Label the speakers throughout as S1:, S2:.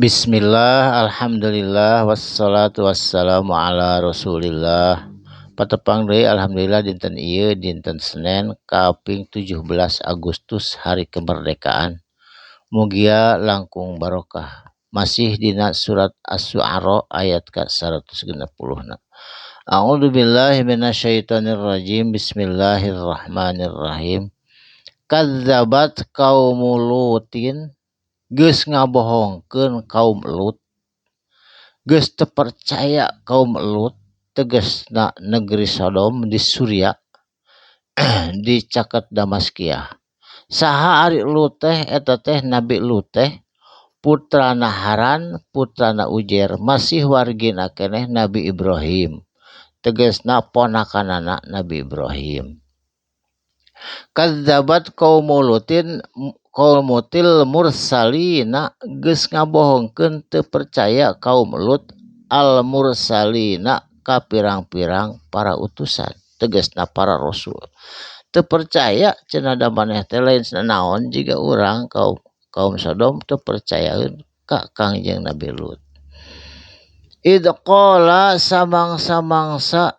S1: Bismillah, alhamdulillah, wassalatu wassalamu ala rasulillah. Patepang deui alhamdulillah dinten ieu dinten Senen kaping 17 Agustus hari kemerdekaan. Mugia langkung barokah. Masih dina surat Asy-Syu'ara ayat ka 160. A'udzu billahi minasyaitonir rajim. Bismillahirrahmanirrahim. Kadzabat qaumul Lutin, geus ngabohongkeun kaum Lut, geus teu percaya kaum Lut, tegasna negeri Sodom di Suria di caket Damaskia. Saha ari Lut teh eta teh Nabi Lut teh putrana Haran, putrana Ujer, masih wargina keneh Nabi Ibrahim. Tegasna ponakanana Nabi Ibrahim. Kadzabat qaumul Lutin qaumutil mursalina, geus ngabohongkeun teu percaya kaum Lut al mursalina ka pirang-pirang para utusan, tegasna para rasul. Teu percaya cenah da maneh teh lain naon jiga urang kaum Sodom teu percayaeun ka Kangjeng Nabi Lut. Id qala samangsa-mangsa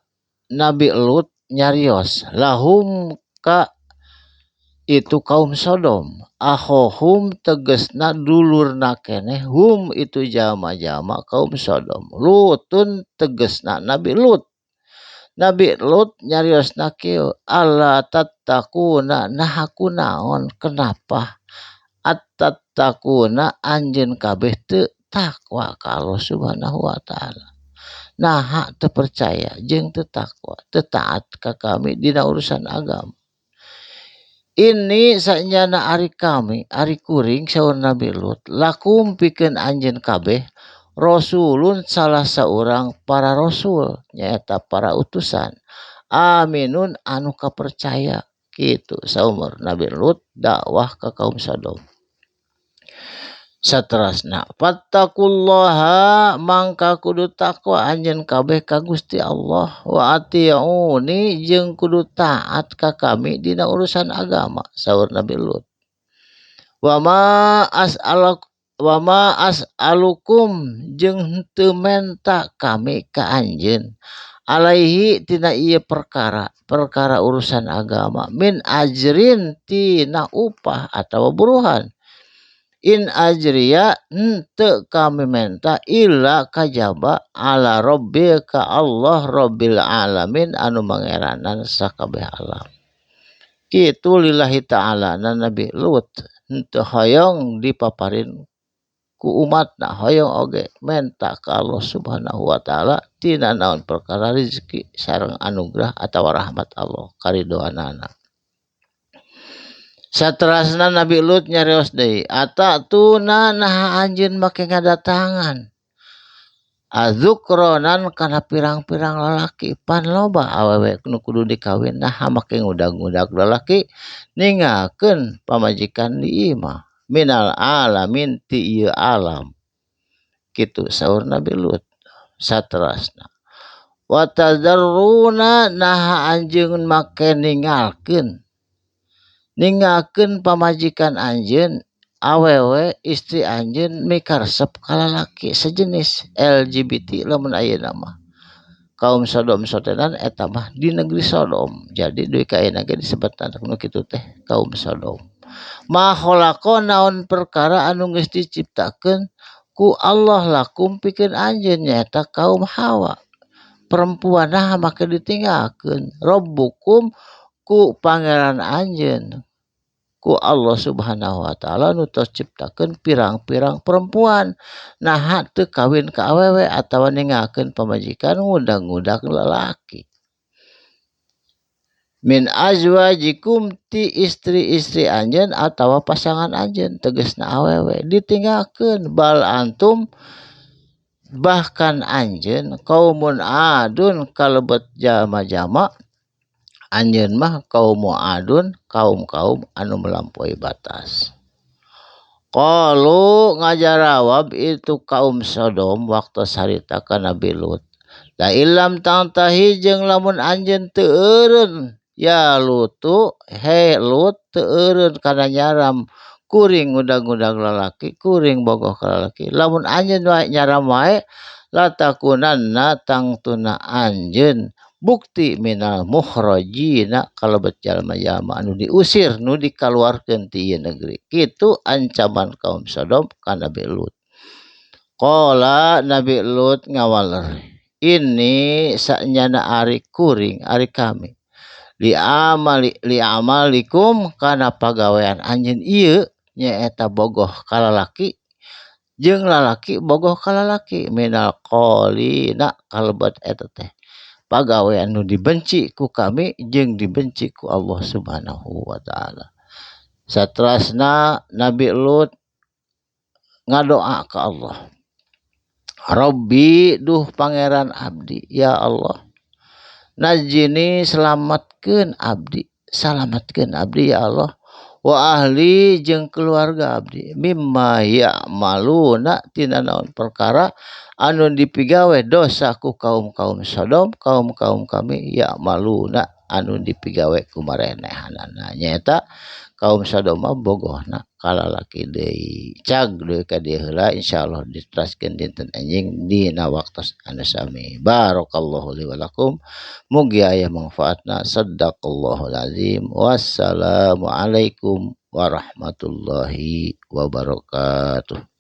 S1: Nabi Lut nyarios lahum ka itu kaum Sodom, ahohum tegesna dulurna keneh, hum itu jama-jama kaum Sodom, Lutun tegesna Nabi Lut. Nabi Lut nyariosna kieu, alla tattakuna nahaku naon, kenapa at-tattakuna anjeun kabeh teu takwa ka Allah Subhanahu wa taala. Naha teu percaya jeung teu takwa, teu taat ka kami dina urusan agama. Ini saenjana ari kami, ari kuring saur Nabi Lut, lakum pikeun anjeun kabeh rasulun salah saurang para rasul, nyaeta para utusan. Aminun anu kapercaya, kitu saumur Nabi Lut dakwah ka kaum Sodom. Saterusna fattaqullaha, mangka kudu takwa anjeun kabeh ka Gusti Allah, wa atiuni jeung kudu taat ka kami dina urusan agama, saur Nabi Lut. Wa ma as'alukum jeung henteu menta kami ka anjeun alaihi tina ieu perkara urusan agama, min ajrin tina upah atawa buruhan. In ajriya henteu kami menta illa kajaba ala rabbil ka Allah rabbil alamin anu mangeranan sakabeh alam. Kitu lillahi ta'ala na Nabi Lut henteu hoyong dipaparin ku umatna, hoyong oge menta ka Allah Subhanahu wa taala tina naon perkara rezeki sareng anugerah atawa rahmat Allah karidoanana. Saterusna Nabi Lut nyarios deui, atatuna naha anjeun make ngadatangan azukronan kana pirang-pirang lalaki, pan loba awewe nu kudu dikawin, naha make ngudag-ngudag lalaki ningakeun pamajikan di imah minal alamin ti ieu alam. Kitu saur Nabi Lut. Saterusna wa tazarruna naha anjeun make ninggalkeun pamajikan anjeun awewe istri anjeun mikaresep ka lalaki sejenis LGBT lamun ayeuna mah. Kaum Sodom sotenan eta mah di negeri Sodom. Jadi deui ka ayeuna ge disebutna nu kitu teh kaum Sodom. Ma khalaqa naon perkara anu geus diciptakeun ku Allah lakum pikeun anjeun nyaeta kaum Hawa. Perempuan naha make ditinggalkeun, rabbukum ku pangeran anjeun, ku Allah Subhanahu wa taala nu tos ciptakeun pirang-pirang perempuan, naha teu kawin ka awewe atawa ninggalkeun pamajikan ngudag-ngudag lalaki. Min azwajikum ti istri-istri anjeun atawa pasangan anjeun, tegasna awewe ditinggalkeun, bal antum bahkan anjeun kaumun adun kalebet jama-jama, anjeun mah kaum adun kaum-kaum anu melampaui batas. Qalu ngajarawab itu kaum Sodom waktu sarita ka Nabi Lut, la illam tantahi jeung lamun anjeun teu eureun ya Lutu he Lut teu eureun kana nyaram kuring ngudag-ngudag lalaki, kuring bogoh ka lalaki. Lamun anjeun wae nyaram wae latakunanna tangtuna anjeun bukti minal mukhrajina kalebet jalma-jalma anu diusir nu dikaluarkeun ti ieu negeri. Kitu ancaman kaum Sodom ka Nabi Lut. Qala Nabi Lut ngawaler, ini sanyana ari kuring ari kami li amalikum kana pagawean anjeun ieu nyaeta bogoh ka lalaki jeung lalaki bogoh ka lalaki minal qalina kalebet eta teh pagawean nu dibenci ku kami jeung dibenci ku Allah Subhanahu wa taala. Saterasna Nabi Lut ngadoa ka Allah. Rabbi duh pangeran abdi, ya Allah. Najini selamatkeun abdi, salamatkeun abdi ya Allah. Wa ahli jeung keluarga abdi mimma ya'maluna tina naon perkara anu dipigawe dosa ku kaum-kaum Sodom, kaum-kaum kami ya'maluna anu dipigawe kumarenehanana nyaeta kaum Sodom bogohna ka lalaki deui. Cag deui ka dieu heula insyaallah diteraskeun dinten enjing dina waktos anu sami. Barakallahu li wa lakum. Mugi aya manfaatna. Shadaqallahul azim. Wassalamu alaikum warahmatullahi wabarakatuh.